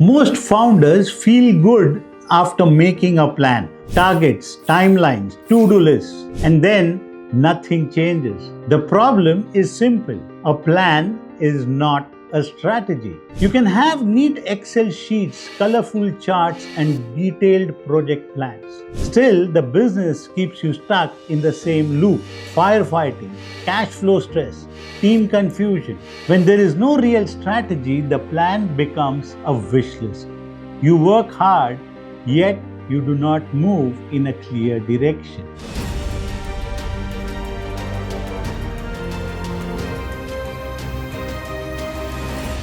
Most founders feel good after making a plan, targets, timelines, to-do lists, and then nothing changes. The problem is simple. A plan is not a strategy. You can have neat Excel sheets, colorful charts, and detailed project plans. Still, the business keeps you stuck in the same loop. Firefighting, cash flow stress, team confusion. When there is no real strategy, the plan becomes a wish list. You work hard, yet you do not move in a clear direction.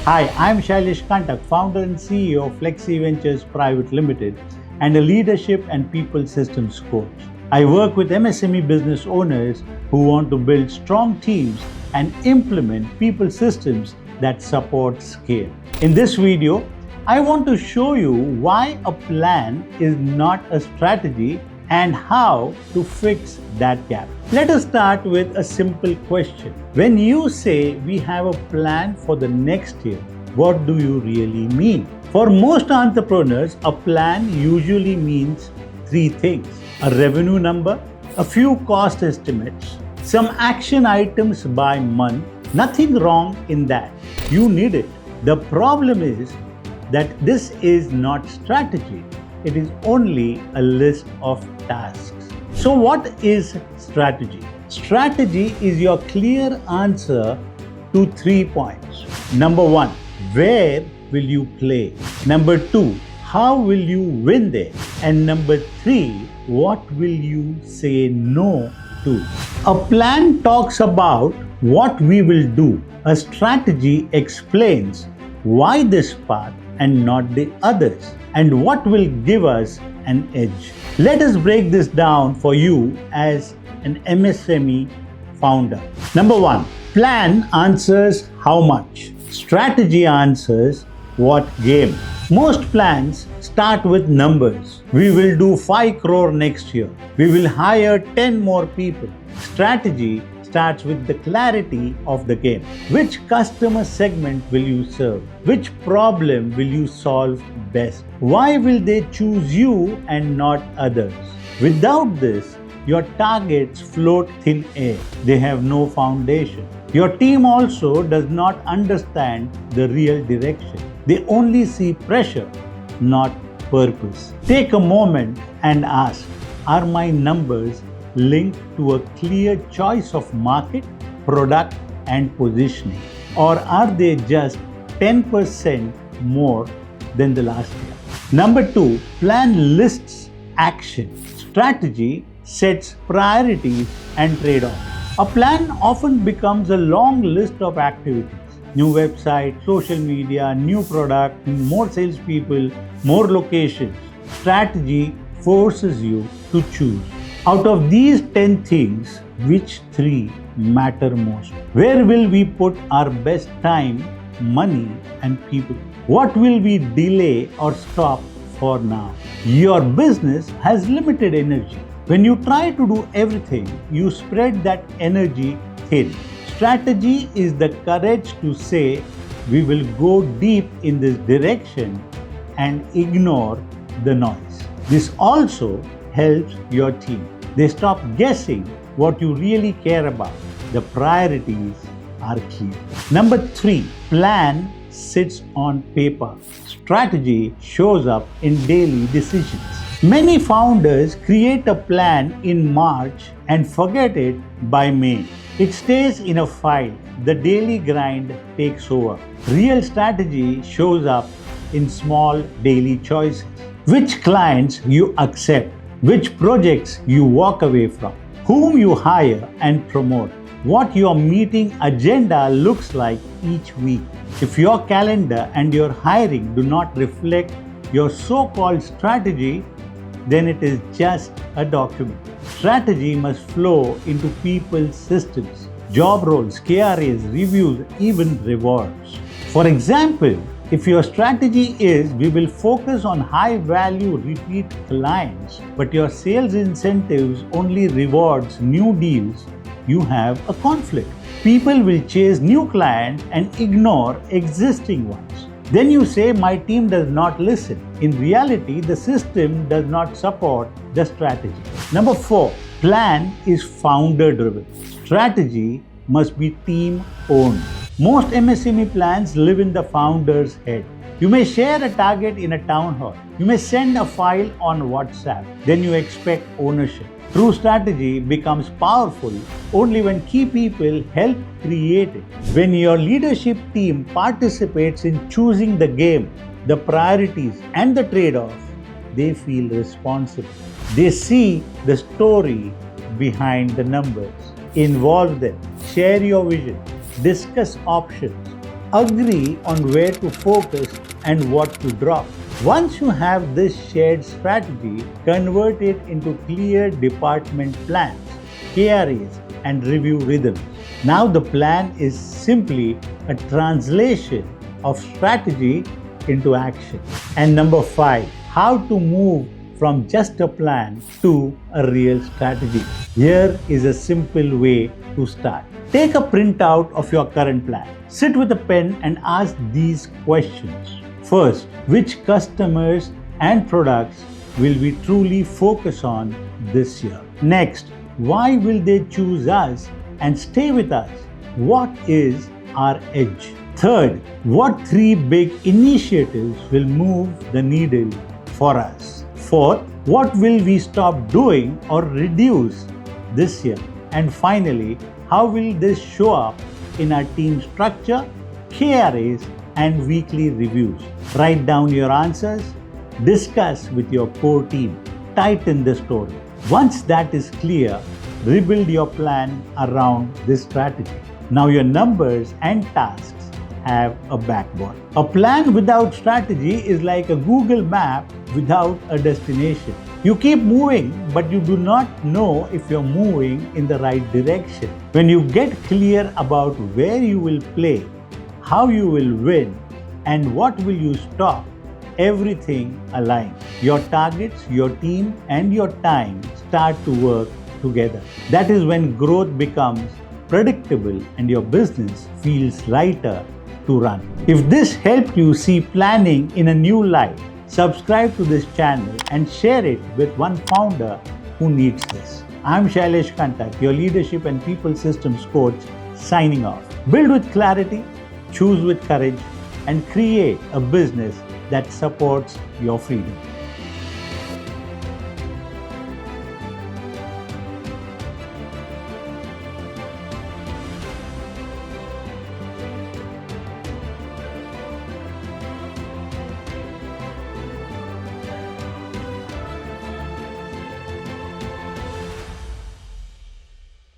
Hi, I'm Shailesh Kantak, founder and CEO of Flexi Ventures Private Limited and a leadership and people systems coach. I work with MSME business owners who want to build strong teams and implement people systems that support scale. In this video, I want to show you why a plan is not a strategy and how to fix that gap. Let us start with a simple question. When you say we have a plan for the next year, what do you really mean? For most entrepreneurs, a plan usually means three things: a revenue number, a few cost estimates, some action items by month. Nothing wrong in that. You need it. The problem is that this is not strategy. It is only a list of tasks. So what is strategy? Strategy is your clear answer to 3 points. Number 1, where will you play? Number 2, how will you win there? And number 3, what will you say no to? A plan talks about what we will do. A strategy explains why this path and not the others, and what will give us an edge. Let us break this down for you as an MSME founder. Number 1, plan answers how much. Strategy answers what game. Most plans start with numbers. We will do 5 crore next year. We will hire 10 more people. Strategy starts with the clarity of the game. Which customer segment will you serve? Which problem will you solve best? Why will they choose you and not others? Without this, your targets float thin air. They have no foundation. Your team also does not understand the real direction. They only see pressure, not purpose. Take a moment and ask, are my numbers linked to a clear choice of market, product, and positioning? Or are they just 10% more than the last year? Number 2, plan lists action. Strategy sets priorities and trade-offs. A plan often becomes a long list of activities. New website, social media, new product, more salespeople, more locations. Strategy forces you to choose. Out of these 10 things, which 3 matter most? Where will we put our best time, money, and people? What will we delay or stop for now? Your business has limited energy. When you try to do everything, you spread that energy thin. Strategy is the courage to say, we will go deep in this direction and ignore the noise. This also helps your team. They stop guessing what you really care about. The priorities are clear. Number 3, plan sits on paper. Strategy shows up in daily decisions. Many founders create a plan in March and forget it by May. It stays in a file. The daily grind takes over. Real strategy shows up in small daily choices. Which clients you accept, which projects you walk away from, whom you hire and promote, what your meeting agenda looks like each week. If your calendar and your hiring do not reflect your so-called strategy, then it is just a document. Strategy must flow into people's systems, job roles, KRAs, reviews, even rewards. For example, if your strategy is we will focus on high value repeat clients, but your sales incentives only rewards new deals, you have a conflict. People will chase new clients and ignore existing ones. Then you say, my team does not listen. In reality, the system does not support the strategy. Number 4, plan is founder driven. Strategy must be team owned. Most MSME plans live in the founder's head. You may share a target in a town hall. You may send a file on WhatsApp. Then you expect ownership. True strategy becomes powerful only when key people help create it. When your leadership team participates in choosing the game, the priorities, and the trade-offs, they feel responsible. They see the story behind the numbers. Involve them. Share your vision. Discuss options. Agree on where to focus and what to drop. Once you have this shared strategy, convert it into clear department plans, KRAs, and review rhythms. Now the plan is simply a translation of strategy into action. And number 5, how to move from just a plan to a real strategy. Here is a simple way to start. Take a printout of your current plan. Sit with a pen and ask these questions. First, which customers and products will we truly focus on this year? Next, why will they choose us and stay with us? What is our edge? Third, what 3 big initiatives will move the needle for us? Fourth, what will we stop doing or reduce this year? And finally, how will this show up in our team structure, KRAs, and weekly reviews? Write down your answers, discuss with your core team, tighten the story. Once that is clear, rebuild your plan around this strategy. Now your numbers and tasks have a backbone. A plan without strategy is like a Google map without a destination. You keep moving, but you do not know if you're moving in the right direction. When you get clear about where you will play, how you will win, and what will you stop, everything aligns. Your targets, your team, and your time start to work together. That is when growth becomes predictable and your business feels lighter to run. If this helped you see planning in a new light, subscribe to this channel and share it with one founder who needs this. I'm Shailesh Kantak, your leadership and people systems coach, signing off. Build with clarity, choose with courage, and create a business that supports your freedom.